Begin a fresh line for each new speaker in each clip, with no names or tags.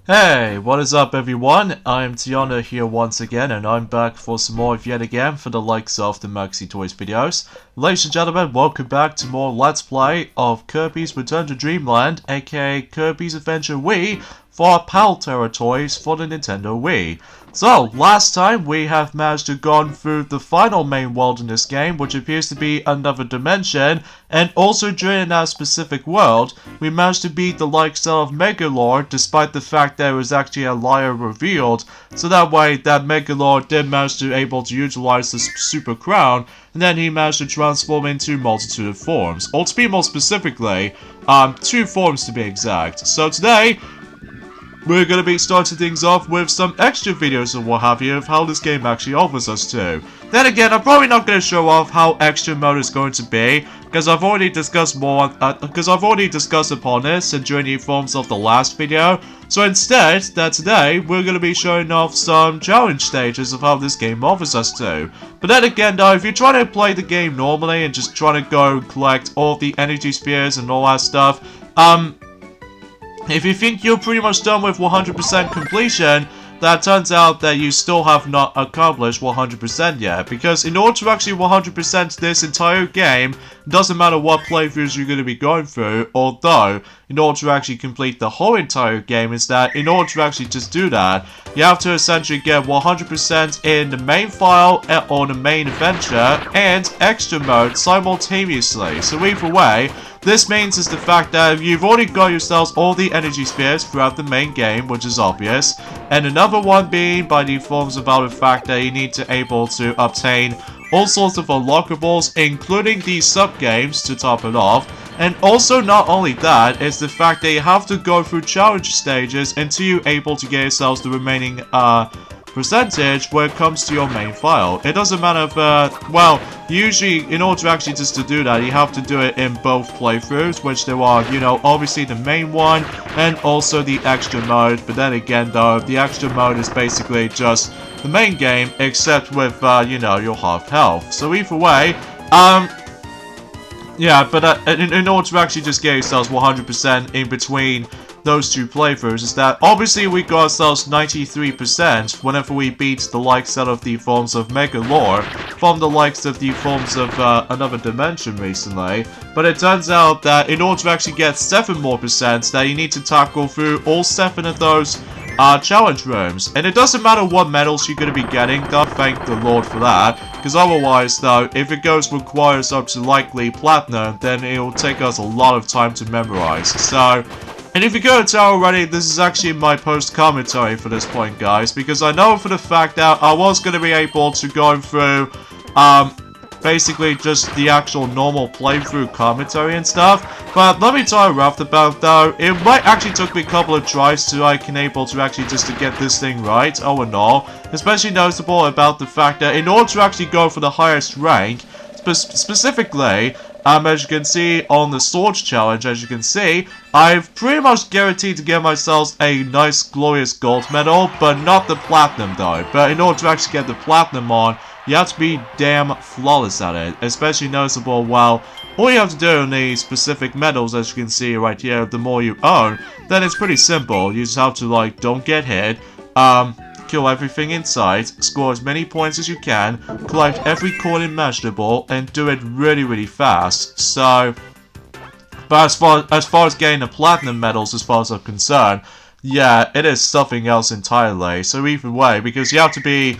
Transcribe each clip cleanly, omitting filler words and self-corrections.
Hey, what is up everyone? I'm Tiana here once again, and I'm back for some more yet again for the likes of the Maxi Toys videos. Ladies and gentlemen, welcome back to more Let's Play of Kirby's Return to Dreamland, aka Kirby's Adventure Wii, for our PAL Terra toys for the Nintendo Wii. So, last time we have managed to go through the final main world in this game, which appears to be another dimension, and also during that specific world, we managed to beat the likes of Megalord, despite the fact that it was actually a liar revealed, so that way that Megalord did manage to able to utilize the Super Crown, and then he managed to transform into multitude of forms, or to be more specifically, 2 forms to be exact. So today, we're going to be starting things off with some extra videos and what have you of how this game actually offers us to. Then again, I'm probably not going to show off how extra mode is going to be, because I've already discussed upon this during the forms of the last video. So instead, today, we're going to be showing off some challenge stages of how this game offers us to. But then again though, if you're trying to play the game normally and just trying to go collect all the energy spheres and all that stuff, if you think you're pretty much done with 100% completion, that turns out that you still have not accomplished 100% yet, because in order to actually 100% this entire game, it doesn't matter what playthroughs you're going to be going through, although in order to actually complete the whole entire game is that in order to actually just do that, you have to essentially get 100% in the main file or the main adventure and extra mode simultaneously. So either way, this means is the fact that you've already got yourselves all the energy spheres throughout the main game, which is obvious, and another one being by the forms about the fact that you need to able to obtain all sorts of unlockables, including these sub-games to top it off. And also not only that, it's the fact that you have to go through challenge stages until you're able to get yourselves the remaining percentage when it comes to your main file. It doesn't matter if, well, usually in order to actually just to do that, you have to do it in both playthroughs, which there are, you know, obviously the main one and also the extra mode. But then again though, the extra mode is basically just the main game, except with, you know, your half health. So either way, yeah, but in order to actually just get yourselves 100% in between those 2 playthroughs is that obviously we got ourselves 93% whenever we beat the likes out of the forms of Megalore from the likes of the forms of another dimension recently. But it turns out that in order to actually get 7 more percent, that you need to tackle through all 7 of those challenge rooms. And it doesn't matter what medals you're going to be getting, though, thank the Lord for that, because otherwise though, if it requires up to likely platinum, then it'll take us a lot of time to memorize. So, and if you couldn't tell already, this is actually my post-commentary for this point, guys, because I know for the fact that I was going to be able to go through, basically just the actual normal playthrough commentary and stuff, but let me tell you right about though, it might actually took me a couple of tries to able to actually just to get this thing right, all in all. Especially noticeable about the fact that in order to actually go for the highest rank, specifically, as you can see on the Swords Challenge, as you can see, I've pretty much guaranteed to get myself a nice glorious gold medal, but not the platinum though. But in order to actually get the platinum on, you have to be damn flawless at it, especially noticeable while all you have to do in the specific medals, as you can see right here, the more you own, then it's pretty simple. You just have to, like, don't get hit, kill everything in sight, score as many points as you can, collect every coin imaginable, and do it really, really fast. So, but as far as getting the platinum medals, as far as I'm concerned, yeah, it is something else entirely. So either way, because you have to be,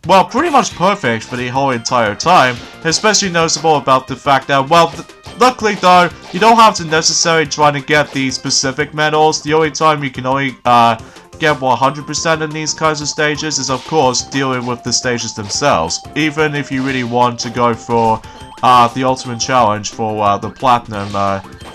well, pretty much perfect for the whole entire time, especially noticeable about the fact that, well, luckily though, you don't have to necessarily try to get these specific medals. The only time you can only, get 100% in these kinds of stages is of course dealing with the stages themselves, even if you really want to go for the ultimate challenge for the platinum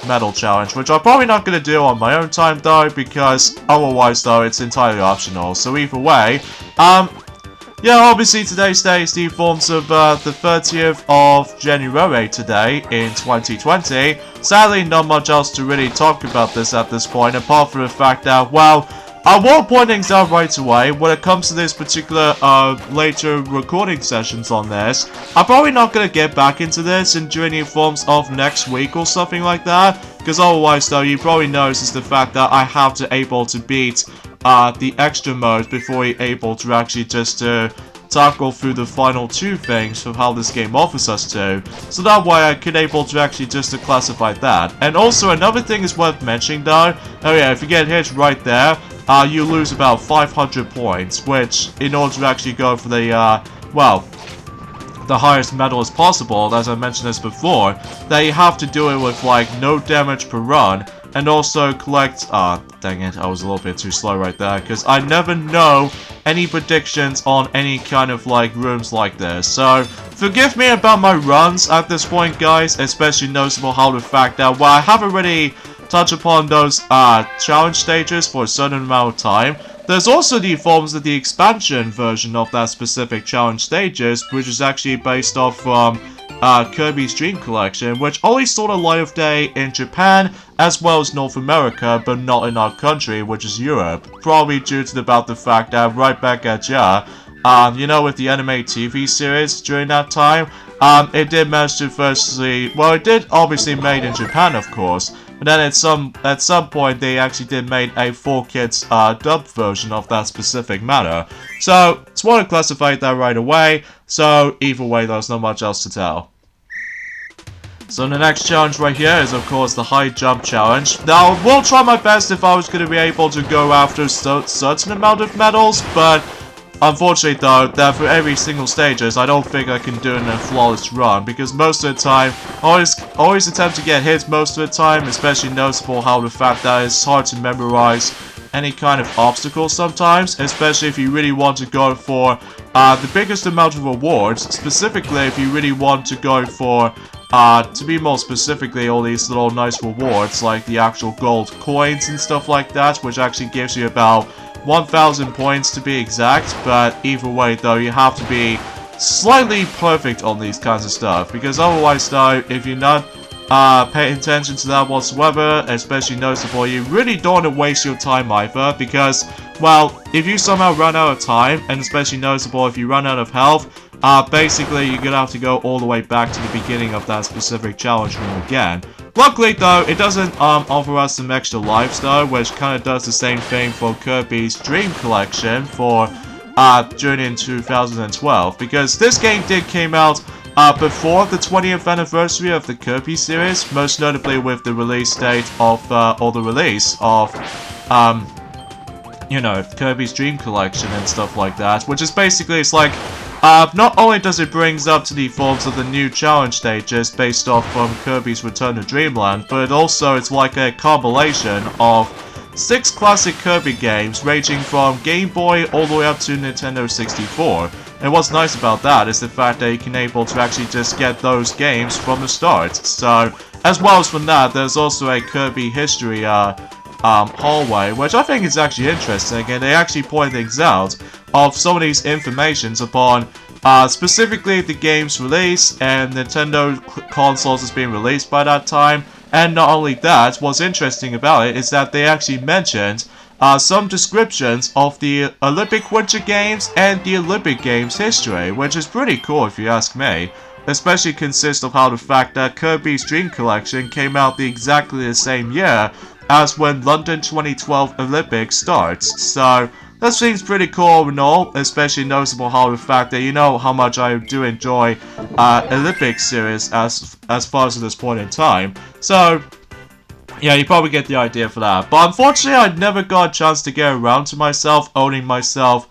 medal challenge, which I'm probably not going to do on my own time though, because otherwise though it's entirely optional. So either way, yeah, obviously today's day is the forms of the 30th of January today in 2020. Sadly, not much else to really talk about this at this point, apart from the fact that, well, I won't point things out right away when it comes to this particular later recording sessions on this. I'm probably not going to get back into this during the forms of next week or something like that, because otherwise though, you probably notice is the fact that I have to able to beat the extra mode before you're able to actually just tackle through the final 2 things of how this game offers us to. So that way I could able to actually just to classify that. And also another thing is worth mentioning though, oh yeah, if you get hit right there, you lose about 500 points, which in order to actually go for the, well, the highest medal as possible, as I mentioned this before, that you have to do it with like no damage per run, and also collect, dang it, I was a little bit too slow right there, because I never know any predictions on any kind of like rooms like this. So forgive me about my runs at this point, guys, especially noticeable how the fact that while I have already touched upon those challenge stages for a certain amount of time, there's also the forms of the expansion version of that specific challenge stages, which is actually based off from Kirby's Dream Collection, which only saw the light of day in Japan as well as North America, but not in our country, which is Europe. Probably due to about the fact that right back at ya, you know, with the anime TV series during that time, it did manage to firstly, well, it did obviously made in Japan, of course, but then at some point they actually did made a 4Kids dubbed version of that specific matter. So just want to classify that right away. So either way, there's not much else to tell. So the next challenge right here is of course the high jump challenge. Now I will try my best if I was going to be able to go after certain amount of medals, but unfortunately though, that for every single stages, I don't think I can do it in a flawless run, because most of the time, always attempt to get hit most of the time, especially noticeable how the fact that it's hard to memorize any kind of obstacle sometimes, especially if you really want to go for the biggest amount of rewards, specifically if you really want to go for, to be more specifically, all these little nice rewards, like the actual gold coins and stuff like that, which actually gives you about 1,000 points to be exact. But either way though, you have to be slightly perfect on these kinds of stuff, because otherwise though, if you're not paying attention to that whatsoever, especially noticeable, you really don't want to waste your time either, because, well, if you somehow run out of time, and especially noticeable if you run out of health, basically you're gonna have to go all the way back to the beginning of that specific challenge room again. Luckily though, it doesn't offer us some extra lives though, which kind of does the same thing for Kirby's Dream Collection for during 2012, because this game did came out before the 20th anniversary of the Kirby series, most notably with the release date of, or the release of, you know, Kirby's Dream Collection and stuff like that, which is basically, it's like, not only does it brings up to the forms of the new challenge stages based off from Kirby's Return to Dreamland, but also it's like a compilation of 6 classic Kirby games ranging from Game Boy all the way up to Nintendo 64. And what's nice about that is the fact that you can able to actually just get those games from the start. So, as well as from that, there's also a Kirby history hallway, which I think is actually interesting, and they actually point things out of some of these informations upon specifically the game's release and Nintendo consoles has been released by that time. And not only that, what's interesting about it is that they actually mentioned some descriptions of the Olympic Winter Games and the Olympic Games history, which is pretty cool if you ask me. Especially consists of how the fact that Kirby's Dream Collection came out exactly the same year as when London 2012 Olympics starts. So that seems pretty cool and all, especially noticeable how the fact that you know how much I do enjoy Olympic series as far as this point in time. So yeah, you probably get the idea for that. But unfortunately, I never got a chance to get around to myself owning myself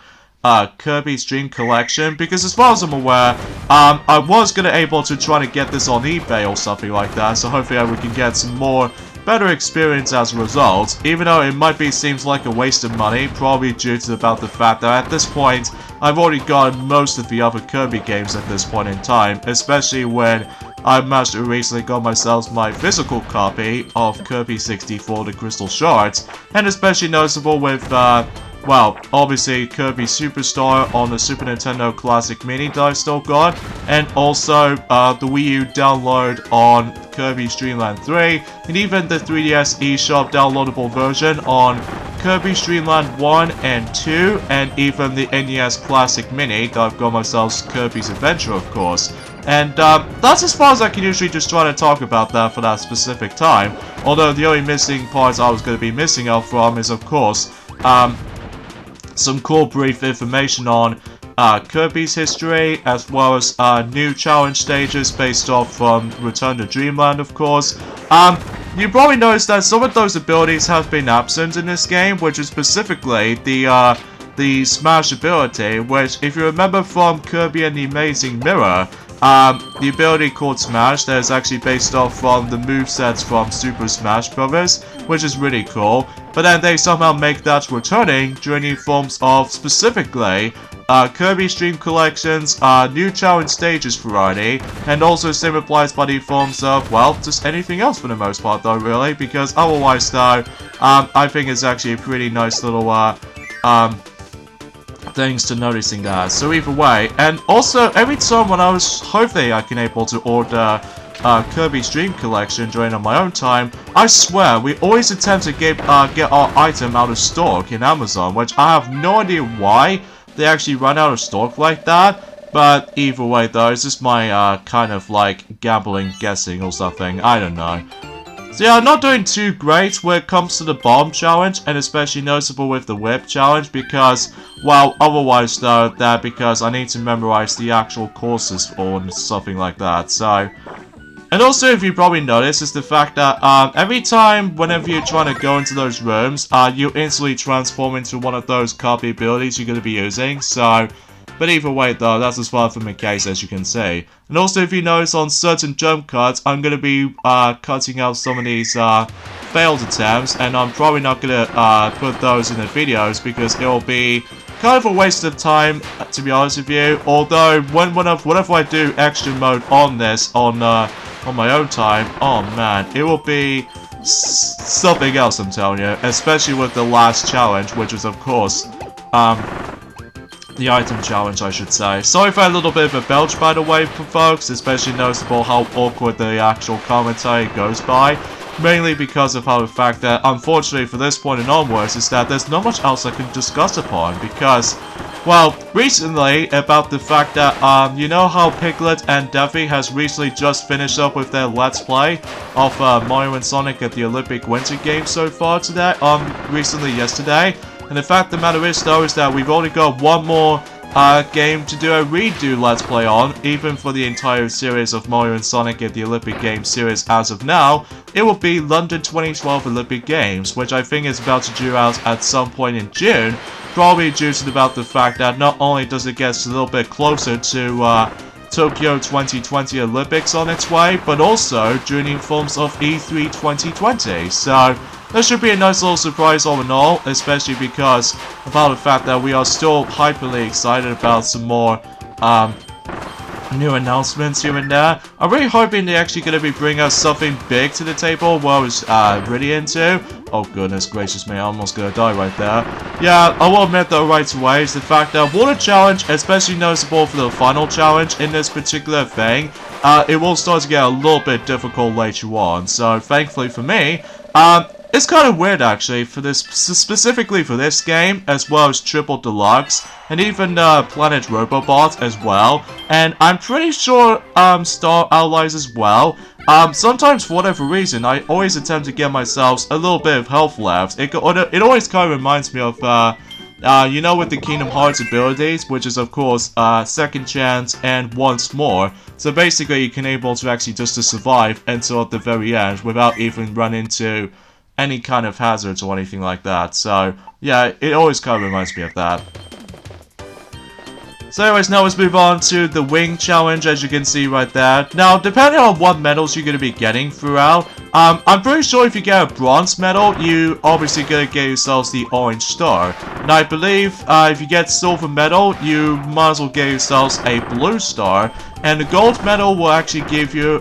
Kirby's Dream Collection, because as far as I'm aware, I was gonna able to try to get this on eBay or something like that, so hopefully we can get some more better experience as a result, even though it might be seems like a waste of money, probably due to about the fact that at this point, I've already got most of the other Kirby games at this point in time, especially when I managed to recently got myself my physical copy of Kirby 64 The Crystal Shards, and especially noticeable with, well, obviously Kirby Superstar on the Super Nintendo Classic Mini that I still got, and also the Wii U download on Kirby's Dream Land 3, and even the 3DS eShop downloadable version on Kirby's Dream Land 1 and 2, and even the NES Classic Mini that I've got myself Kirby's Adventure, of course. And that's as far as I can usually just try to talk about that for that specific time, although the only missing parts I was going to be missing out from is, of course, some cool brief information on Kirby's history, as well as new challenge stages based off from Return to Dreamland, of course. You probably noticed that some of those abilities have been absent in this game, which is specifically the Smash ability, which, if you remember from Kirby and the Amazing Mirror, the ability called Smash that is actually based off from the movesets from Super Smash Bros., which is really cool. But then they somehow make that returning during the forms of specifically Kirby Stream Collections, new challenge stages variety, and also same applies by the forms of, well, just anything else for the most part though, really, because otherwise though, I think it's actually a pretty nice little things to noticing that. So either way, and also every time when I was hopefully I can able to order Kirby's Dream Collection during on my own time, I swear we always attempt to get our item out of stock in Amazon, which I have no idea why they actually run out of stock like that. But either way though, it's just my kind of like gambling guessing or something, I don't know. So yeah, I'm not doing too great when it comes to the bomb challenge, and especially noticeable with the whip challenge, because, well, otherwise though, because I need to memorize the actual courses or something like that, so. And also, if you probably noticed, is the fact that every time whenever you're trying to go into those rooms, you instantly transform into one of those copy abilities you're going to be using, so. But either way though, that's as far from the case as you can see. And also if you notice on certain jump cuts, I'm going to be cutting out some of these failed attempts, and I'm probably not going to put those in the videos because it'll be kind of a waste of time, to be honest with you. Although whenever I do extra mode on this on my own time, oh man, it will be something else, I'm telling you, especially with the last challenge, which is of course the item challenge, I should say. Sorry for a little bit of a belch, by the way, folks, especially noticeable how awkward the actual commentary goes by. Mainly because of how the fact that, unfortunately for this point and onwards, is that there's not much else I can discuss upon, because, well, recently, about the fact that, you know how Piglet and Devi has recently just finished up with their Let's Play of Mario and Sonic at the Olympic Winter Games so far today, recently yesterday. And the fact of the matter is, though, is that we've only got one more game to do a redo Let's Play on, even for the entire series of Mario and Sonic at the Olympic Games series as of now. It will be London 2012 Olympic Games, which I think is about to due out at some point in June, probably due to about the fact that not only does it get a little bit closer to Tokyo 2020 Olympics on its way, but also during the forms of E3 2020, so that should be a nice little surprise all in all, especially because about the fact that we are still hyperly excited about some more new announcements here and there. I'm really hoping they're actually going to be bringing us something big to the table what I was really into. Oh goodness gracious me, I'm almost going to die right there. Yeah, I will admit though right away is the fact that Water Challenge, especially noticeable for the final challenge in this particular thing, it will start to get a little bit difficult later on. So thankfully for me, it's kind of weird actually, for this specifically for this game, as well as Triple Deluxe, and even Planet Robobot as well, and I'm pretty sure Star Allies as well. Sometimes for whatever reason, I always attempt to get myself a little bit of health left. It always kind of reminds me of, you know, with the Kingdom Hearts abilities, which is of course Second Chance and Once More. So basically, you can able to actually just to survive until at the very end without even run into any kind of hazards or anything like that. So yeah, it always kind of reminds me of that. So anyways, now let's move on to the wing challenge, as you can see right there. Now, depending on what medals you're going to be getting throughout, I'm pretty sure if you get a bronze medal, you obviously going to get yourselves the orange star. And I believe if you get silver medal, you might as well get yourselves a blue star. And the gold medal will actually give you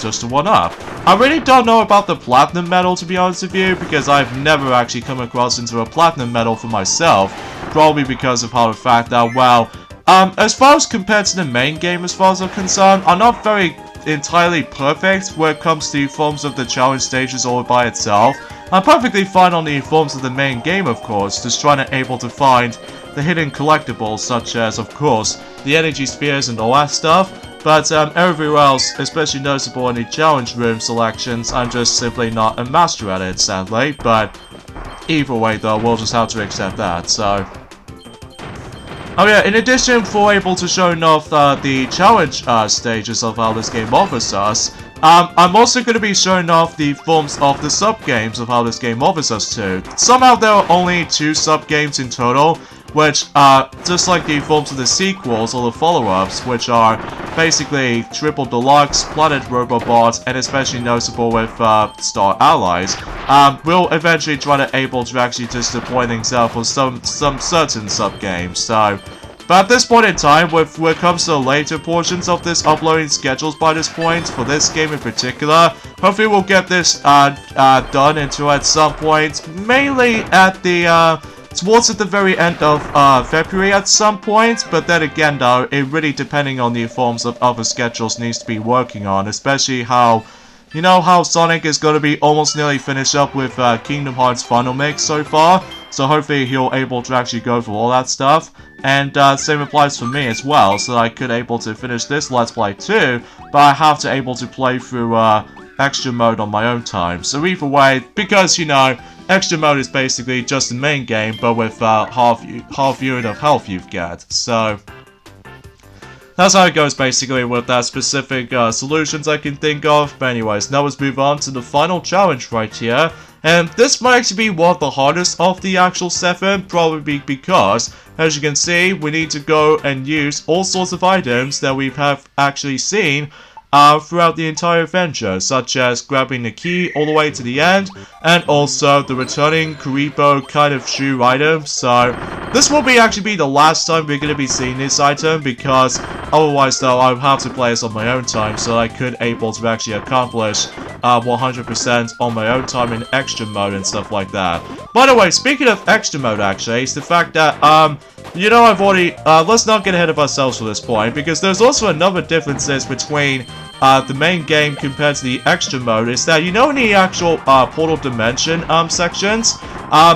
just a 1-up. I really don't know about the platinum medal, to be honest with you, because I've never actually come across into a platinum medal for myself. Probably because of how the fact that, well, as far as compared to the main game, as far as I'm concerned, I'm not very entirely perfect when it comes to forms of the challenge stages all by itself. I'm perfectly fine on the forms of the main game, of course, just trying to able to find the hidden collectibles, such as, of course, the energy spheres and all that stuff. But everywhere else, especially noticeable in the challenge room selections, I'm just simply not a master at it, sadly. But either way, though, we'll just have to accept that, so. Oh yeah, in addition, for able to showing off the challenge stages of how this game offers us, I'm also going to be showing off the forms of the sub-games of how this game offers us too. Somehow there are only 2 sub-games in total, which are just like the forms of the sequels or the follow-ups, which are basically Triple Deluxe, Planet Robobot, and especially noticeable with Star Allies. We'll eventually try to able to actually just deploy things out for some certain sub-games, so... But at this point in time, when it comes to the later portions of this uploading schedules by this point, for this game in particular, hopefully we'll get this done into at some point, mainly at the, towards the very end of February at some point, but then again though, it really depending on the forms of other schedules needs to be working on, especially how, you know how Sonic is going to be almost nearly finished up with Kingdom Hearts Final Mix so far, so hopefully he'll able to actually go for all that stuff, and same applies for me as well, so I could able to finish this Let's Play too, but I have to able to play through extra mode on my own time, so either way, because you know, extra mode is basically just the main game, but with half unit of health you get, so... That's how it goes basically with that specific solutions I can think of. But anyways, now let's move on to the final challenge right here. And this might actually be one of the hardest of the actual 7, probably because, as you can see, we need to go and use all sorts of items that we have actually seen throughout the entire adventure, such as grabbing the key all the way to the end, and also the returning Kuribo kind of shoe item. So this will actually be the last time we're going to be seeing this item, because otherwise though I would have to play this on my own time, so I could able to actually accomplish 100% on my own time in extra mode and stuff like that. By the way, speaking of extra mode actually, it's the fact that you know, I've already, let's not get ahead of ourselves for this point, because there's also another differences between the main game compared to the extra mode, is that, you know, in the actual Portal Dimension sections,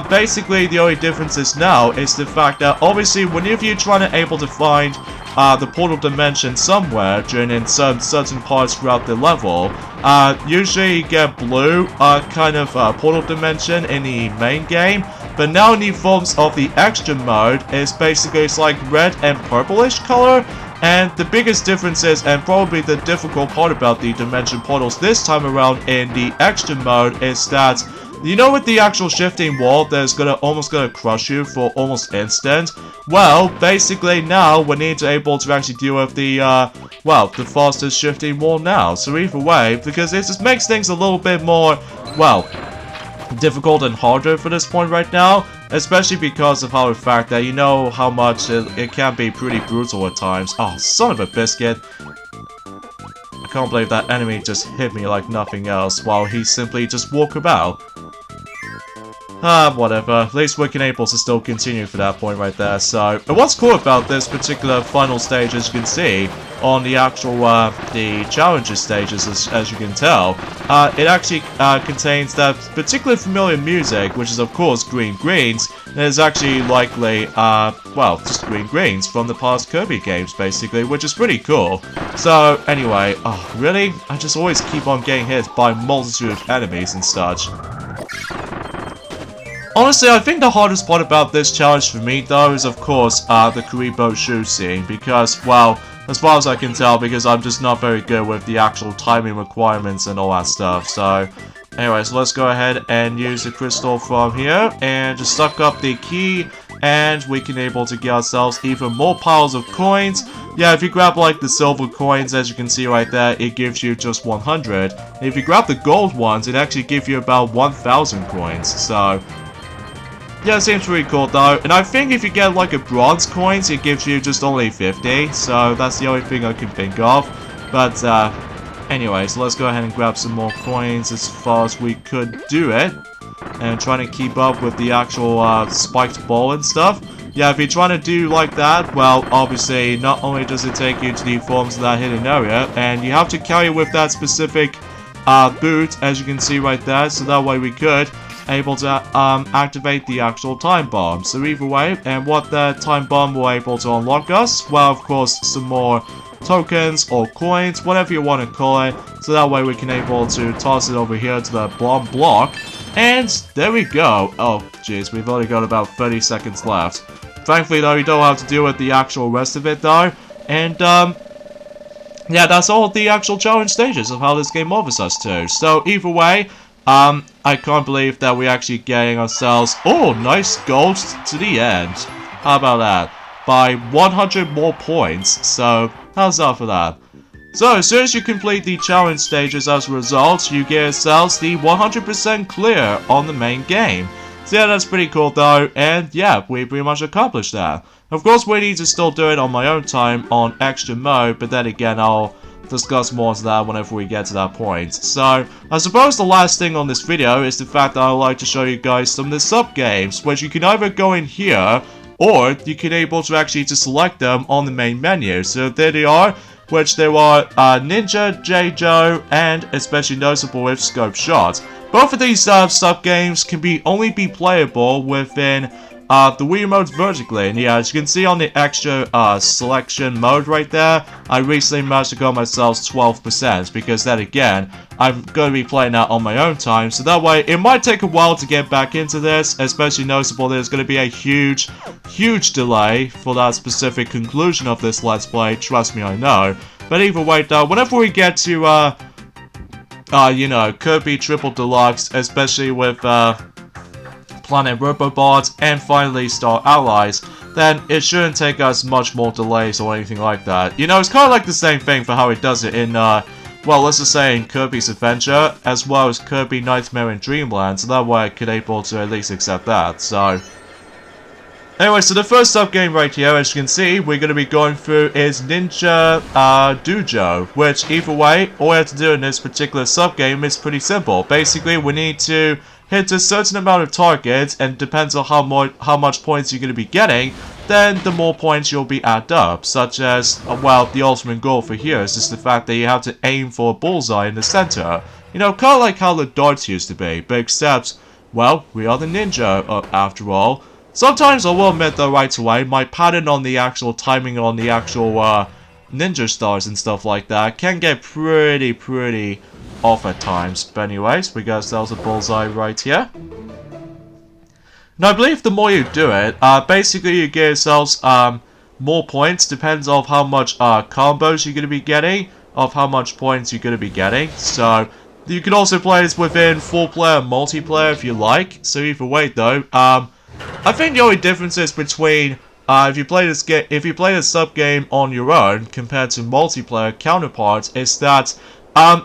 basically the only difference now is the fact that obviously whenever you're trying to able to find the Portal Dimension somewhere during some certain parts throughout the level, usually you get blue kind of Portal Dimension in the main game, but now in the forms of the extra mode, it's like red and purplish color. And the biggest difference is, and probably the difficult part about the dimension portals this time around in the extra mode, is that, you know, with the actual shifting wall that's almost gonna crush you for almost instant, well, basically now we need to able to actually deal with the the fastest shifting wall now. So either way, because it just makes things a little bit more, well, difficult and harder for this point right now, especially because of how the fact that you know how much it can be pretty brutal at times. Oh, son of a biscuit. I can't believe that enemy just hit me like nothing else while he simply just walked about. Whatever. At least we can able to still continue for that point right there. So, and what's cool about this particular final stage, as you can see, on the actual, the challenges stages, as you can tell, it actually contains that particular familiar music, which is of course Green Greens, and is actually likely, well, just Green Greens from the past Kirby games, basically, which is pretty cool. So, anyway, oh, really? I just always keep on getting hit by a multitude of enemies and such. Honestly, I think the hardest part about this challenge for me, though, is of course, the Kuribo shoe scene, because, well, as far as I can tell, because I'm just not very good with the actual timing requirements and all that stuff, so... Anyways, let's go ahead and use the crystal from here, and just suck up the key, and we can able to get ourselves even more piles of coins. Yeah, if you grab like the silver coins, as you can see right there, it gives you just 100. And if you grab the gold ones, it actually gives you about 1,000 coins, so... Yeah, it seems pretty cool though, and I think if you get like a bronze coins, it gives you just only 50, so that's the only thing I can think of. But, anyways, let's go ahead and grab some more coins as far as we could do it. And trying to keep up with the actual, spiked ball and stuff. Yeah, if you're trying to do like that, well, obviously, not only does it take you to the forms of that hidden area, and you have to carry with that specific, boot, as you can see right there, so that way we could able to activate the actual time bomb. So either way, and what the time bomb will able to unlock us, well, of course, some more tokens or coins, whatever you want to call it, so that way we can able to toss it over here to the bomb block, and there we go. Oh jeez, we've only got about 30 seconds left. Thankfully, though, you don't have to deal with the actual rest of it, though. And, yeah, that's all the actual challenge stages of how this game offers us to. So, either way, I can't believe that we're actually getting ourselves... Oh, nice gold to the end. How about that? By 100 more points. So, how's that for that? So, as soon as you complete the challenge stages as a result, you get yourselves the 100% clear on the main game. So yeah, that's pretty cool though, and yeah, we pretty much accomplished that. Of course, we need to still do it on my own time on extra mode, but then again, I'll discuss more of that whenever we get to that point. So, I suppose the last thing on this video is the fact that I'd like to show you guys some of the sub-games, which you can either go in here, or you can able to actually just select them on the main menu. So there they are, which there are Ninja, Dojo, and especially noticeable with Scope Shot. Both of these sub-games can only be playable within the Wii Remote vertically. And yeah, as you can see on the extra selection mode right there, I recently managed to go myself 12%, because then again, I'm going to be playing that on my own time, so that way it might take a while to get back into this, especially noticeable there's going to be a huge delay for that specific conclusion of this Let's Play, trust me, I know. But either way though, whenever we get to, you know, Kirby Triple Deluxe, especially with, Planet Robobot, and finally Star Allies, then it shouldn't take us much more delays or anything like that. You know, it's kind of like the same thing for how it does it in, well, let's just say in Kirby's Adventure, as well as Kirby Nightmare in Dreamland, so that way I could able to at least accept that, so... Anyway, so the first sub-game right here, as you can see, we're going to be going through is Ninja Dojo, which either way, all we have to do in this particular sub-game is pretty simple. Basically, we need to hit a certain amount of targets, and depends on how much points you're going to be getting, then the more points you'll be added up, such as, well, the ultimate goal for here is just the fact that you have to aim for a bullseye in the center. You know, kind of like how the darts used to be, but except, well, we are the ninja, after all. Sometimes I will admit though right away, my pattern on the actual timing on the actual ninja stars and stuff like that can get pretty off at times. But anyways, we got ourselves a bullseye right here. Now I believe the more you do it, basically you get yourselves more points, depends on how much combos you're going to be getting, of how much points you're going to be getting. So you can also play this within 4-player multiplayer if you like. So either way though, I think the only difference is between if you play this sub-game on your own compared to multiplayer counterparts is that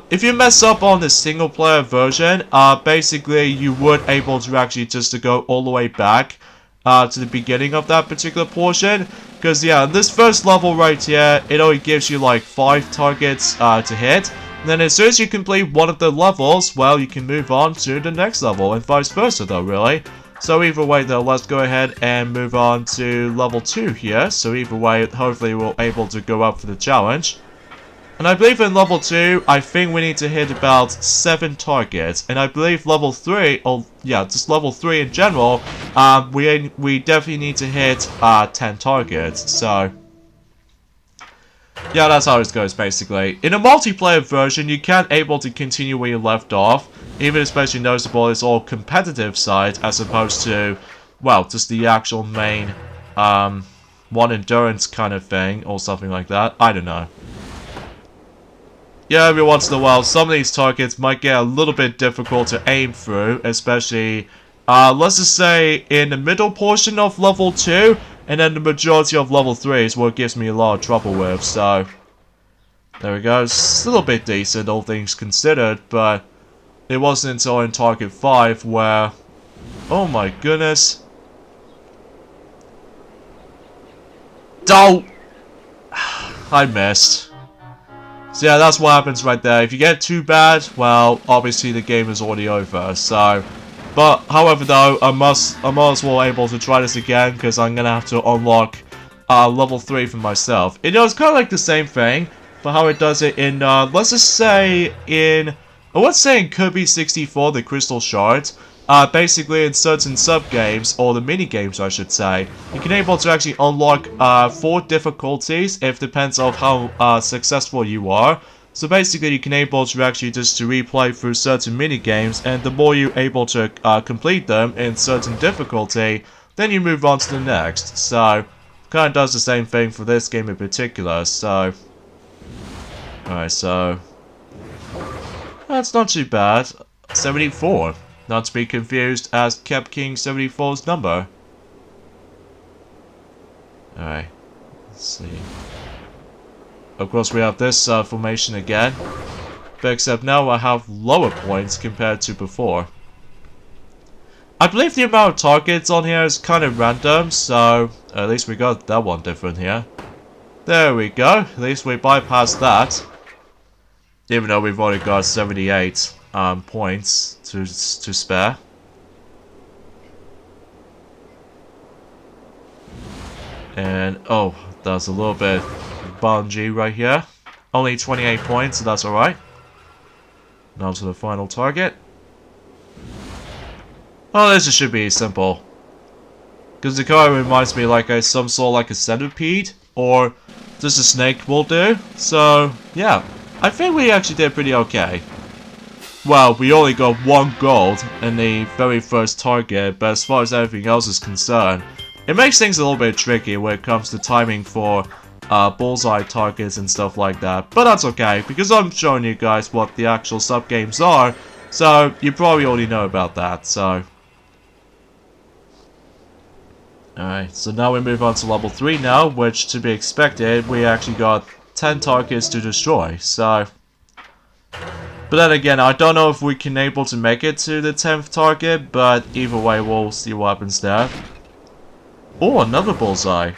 if you mess up on the single-player version, basically you would able to actually just to go all the way back to the beginning of that particular portion. Because yeah, this first level right here, it only gives you like 5 targets to hit. And then as soon as you complete one of the levels, well, you can move on to the next level, and vice versa though, really. So either way though, let's go ahead and move on to level 2 here. So either way, hopefully we're able to go up for the challenge. And I believe in level 2, I think we need to hit about 7 targets. And I believe level 3, or yeah, just level 3 in general, we definitely need to hit 10 targets. So yeah, that's how it goes basically. In a multiplayer version, you can't able to continue where you left off. Even especially noticeable is all competitive side as opposed to, well, just the actual main one endurance kind of thing or something like that. I don't know. Yeah, every once in a while, some of these targets might get a little bit difficult to aim through, especially, let's just say, in the middle portion of level 2, and then the majority of level 3 is what gives me a lot of trouble with, so... There we go, it's a little bit decent, all things considered, but... It wasn't until in target 5 where... Oh my goodness... Don't! I missed. So yeah, that's what happens right there. If you get too bad, well, obviously the game is already over, so... But, however though, I'm as well able to try this again, because I'm gonna have to unlock level 3 for myself. You know, it's kind of like the same thing, for how it does it in, let's just say in... Let's say in Kirby 64, the Crystal Shards, basically in certain sub-games, or the mini-games I should say, you can able to actually unlock 4 difficulties, if depends on how successful you are. So basically you can able to actually just to replay through certain mini-games, and the more you're able to complete them in certain difficulty, then you move on to the next. So, kind of does the same thing for this game in particular, so... Alright, so... That's not too bad. 74. Not to be confused as Cap King 74's number. Alright, let's see. Of course we have this formation again. But except now I have lower points compared to before. I believe the amount of targets on here is kind of random, so at least we got that one different here. There we go, at least we bypassed that. Even though we've only got 78 points to spare. And, oh, that's a little bit bungee right here. Only 28 points, so that's alright. Now to the final target. Oh, this should be simple. Because the car reminds me like some sort of like a centipede, or just a snake will do. So, yeah. I think we actually did pretty okay. Well, we only got 1 gold in the very first target, but as far as everything else is concerned, it makes things a little bit tricky when it comes to timing for bullseye targets and stuff like that. But that's okay, because I'm showing you guys what the actual sub-games are, so you probably already know about that, so... Alright, so now we move on to level 3 now, which to be expected, we actually got 10 targets to destroy, so... But then again, I don't know if we can able to make it to the 10th target, but either way, we'll see what happens there. Oh, another bullseye.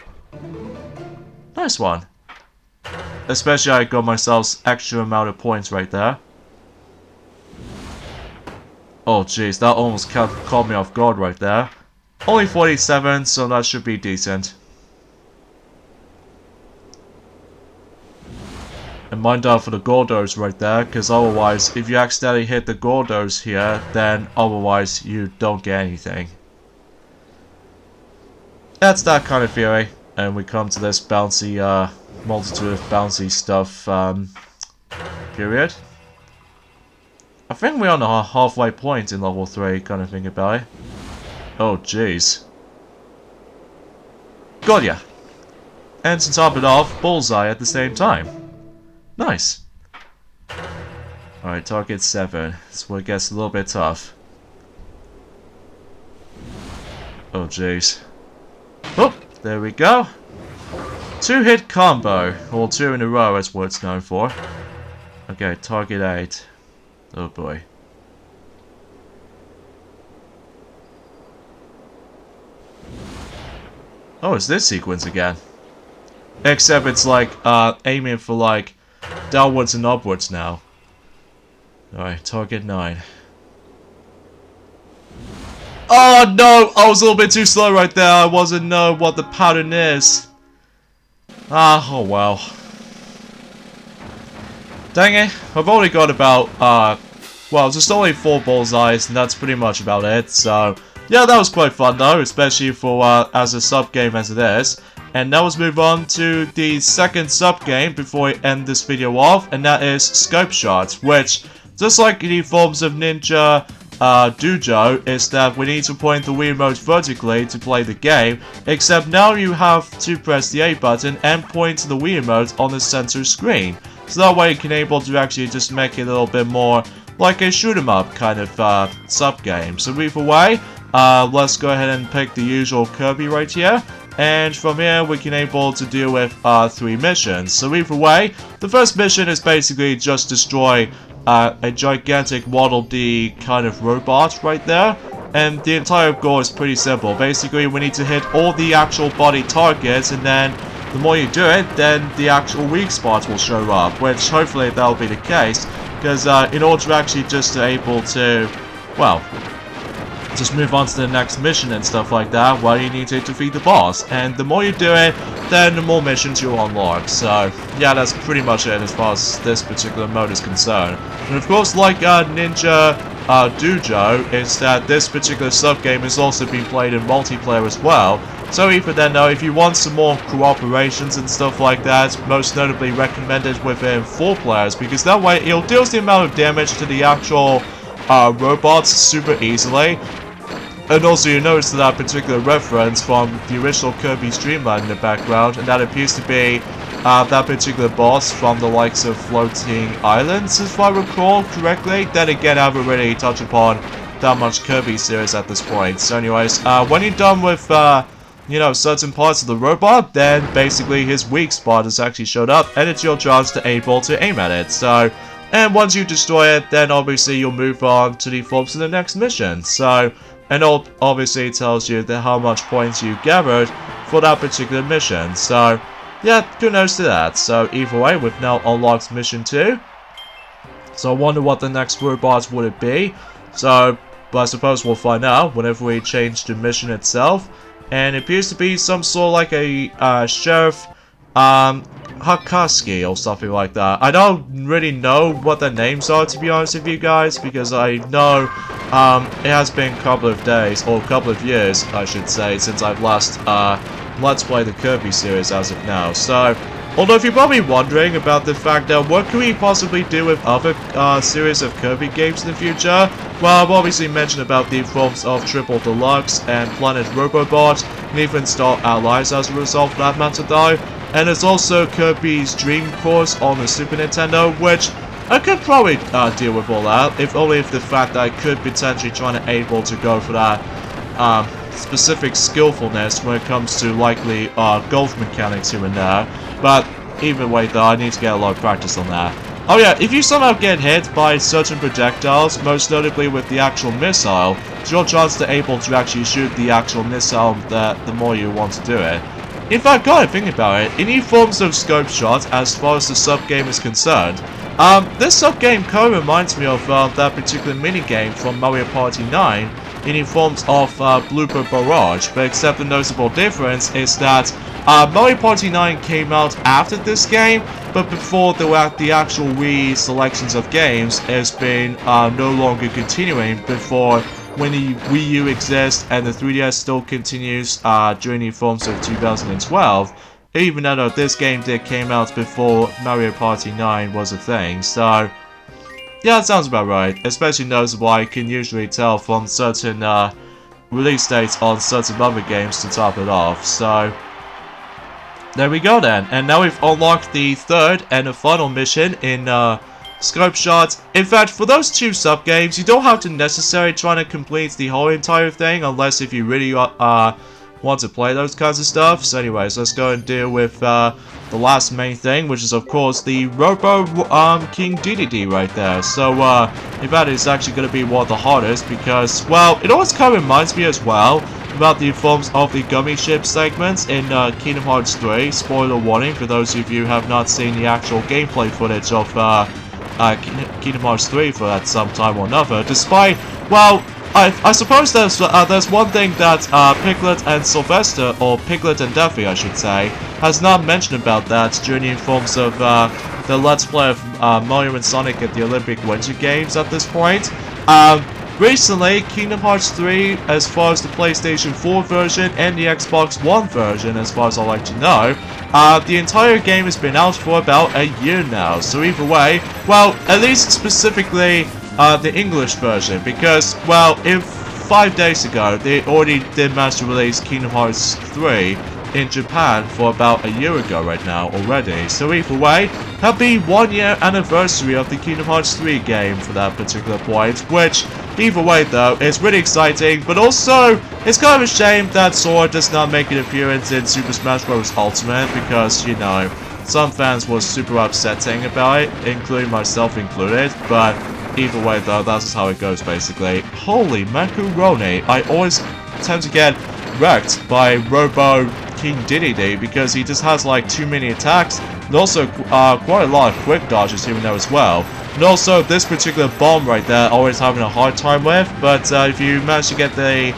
Nice one. Especially I got myself extra amount of points right there. Oh jeez, that almost caught me off guard right there. Only 47, so that should be decent. And mind out for the Gordos right there, because otherwise, if you accidentally hit the Gordos here, then otherwise you don't get anything. That's that kind of theory. And we come to this bouncy, multitude of bouncy stuff, period. I think we're on a halfway point in level 3, kind of think about it. Oh, jeez. Got ya! And to top it off, bullseye at the same time. Nice. Alright, target 7. That's where it gets a little bit tough. Oh, jeez. Oh, there we go. 2-hit combo, or 2 in a row as what it's known for. Okay, target 8. Oh boy. Oh, it's this sequence again. Except it's like, aiming for like, downwards and upwards now. Alright, target 9. Oh no! I was a little bit too slow right there. I wasn't know what the pattern is. Ah, oh well. Dang it. I've only got about, well, just only 4 bullseyes, and that's pretty much about it. So, yeah, that was quite fun though, especially for, as a sub-game as it is. And now let's move on to the second sub-game before I end this video off, and that is Scope Shot, which, just like the forms of Ninja Dojo, is that we need to point the Wii remote vertically to play the game, except now you have to press the A button and point the Wii remote on the center screen. So that way you can able to actually just make it a little bit more like a shoot 'em up kind of sub-game. So either way, let's go ahead and pick the usual Kirby right here. And from here we can able to deal with 3 missions. So either way, the first mission is basically just destroy a gigantic Waddle Dee kind of robot right there. And the entire goal is pretty simple. Basically we need to hit all the actual body targets, and then the more you do it, then the actual weak spots will show up. Which hopefully that'll be the case. Because in order to actually just able to, well, just move on to the next mission and stuff like that, well, you need to defeat the boss. And the more you do it, then the more missions you'll unlock. So, yeah, that's pretty much it as far as this particular mode is concerned. And of course, like Ninja Dojo, is that this particular sub-game is also being played in multiplayer as well. So even then, though, if you want some more cooperations and stuff like that, most notably recommended within 4 players, because that way it'll deal the amount of damage to the actual robots super easily. And also you notice that particular reference from the original Kirby's Dreamland in the background, and that appears to be that particular boss from the likes of Floating Islands, if I recall correctly. Then again, I haven't really touched upon that much Kirby series at this point. So anyways, when you're done with, you know, certain parts of the robot, then basically his weak spot has actually showed up, and it's your chance to able to aim at it. So, and once you destroy it, then obviously you'll move on to the forms of the next mission. So, and obviously it tells you that how much points you gathered for that particular mission. So, yeah, good news to that. So, either way, we've now unlocked mission 2. So, I wonder what the next robot would it be. So, but I suppose we'll find out whenever we change the mission itself. And it appears to be some sort of like a Sheriff Hakaski or something like that. I don't really know what their names are, to be honest with you guys, because I know it has been a couple of days, or a couple of years, I should say, since I've last Let's Play the Kirby series as of now. So, although if you're probably wondering about the fact that what can we possibly do with other series of Kirby games in the future, well, I've obviously mentioned about the forms of Triple Deluxe and Planet Robobot, and even Star Allies as a result of that matter though. And there's also Kirby's Dream Course on the Super Nintendo, which I could probably deal with all that, if only if the fact that I could potentially try to able to go for that specific skillfulness when it comes to likely golf mechanics here and there. But either way though, I need to get a lot of practice on that. Oh yeah, if you somehow get hit by certain projectiles, most notably with the actual missile, it's your chance to able to actually shoot the actual missile the more you want to do it. In fact, gotta think about it, any forms of scope shot as far as the sub-game is concerned, this sub-game kind of reminds me of that particular minigame from Mario Party 9, in forms of Blooper Barrage, but except the noticeable difference is that Mario Party 9 came out after this game, but before the actual Wii selections of games has been no longer continuing before when the Wii U exists and the 3DS still continues during the forms of 2012, even though this game came out before Mario Party 9 was a thing. So yeah, that sounds about right, especially noticeable I can usually tell from certain release dates on certain other games to top it off. So there we go then, and now we've unlocked the third and the final mission in Scope Shot. In fact, for those two sub-games, you don't have to necessarily try to complete the whole entire thing, unless if you really want to play those kinds of stuff. So anyways, let's go and deal with the last main thing, which is of course the Robo King DDD right there. So in fact, it's actually going to be one of the hardest because, well, it always kind of reminds me as well about the forms of the Gummy Ship segments in Kingdom Hearts 3. Spoiler warning for those of you who have not seen the actual gameplay footage of Kingdom Hearts 3 for that some time or another. Despite, well, I suppose there's one thing that Piglet and Sylvester, or Piglet and Daffy I should say, has not mentioned about that during the forms of the Let's Play of Mario and Sonic at the Olympic Winter Games at this point. Recently, Kingdom Hearts 3, as far as the PlayStation 4 version and the Xbox One version, as far as I like to know, the entire game has been out for about a year now. So either way, well, at least specifically the English version, because, well, if 5 days ago they already did manage to release Kingdom Hearts 3 in Japan for about a year ago right now already. So either way, happy 1 year anniversary of the Kingdom Hearts 3 game for that particular point, which either way though is really exciting, but also it's kind of a shame that Sora does not make an appearance in Super Smash Bros. Ultimate, because, you know, some fans were super upsetting about it, including myself included, but either way though, that's just how it goes basically. Holy macaroni, I always tend to get wrecked by Robo King Dedede because he just has like too many attacks, and also quite a lot of quick dodges here and there as well. And also this particular bomb right there, always having a hard time with, but if you manage to get the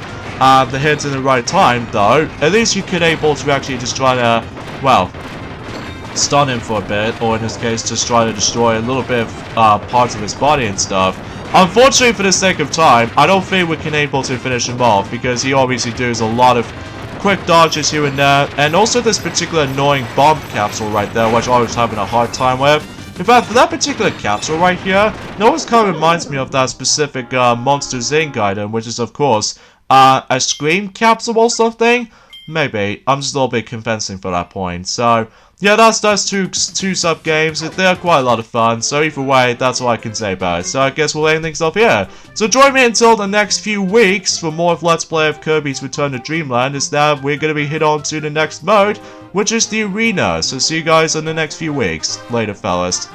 hits in the right time though, at least you could able to actually just try to, well, stun him for a bit, or in this case just try to destroy a little bit of parts of his body and stuff. Unfortunately, for the sake of time, I don't think we can able to finish him off, because he obviously does a lot of quick dodges here and there, and also this particular annoying bomb capsule right there, which I was having a hard time with. In fact, for that particular capsule right here, it always kind of reminds me of that specific Monsters Inc. item, which is, of course, a Scream capsule or something? Maybe. I'm just a little bit convincing for that point. So, yeah, that's those two sub-games. They're quite a lot of fun. So either way, that's all I can say about it. So I guess we'll end things off here. So join me until the next few weeks for more of Let's Play of Kirby's Return to Dreamland. Is that we're going to be hit on to the next mode, which is the arena. So see you guys in the next few weeks. Later, fellas.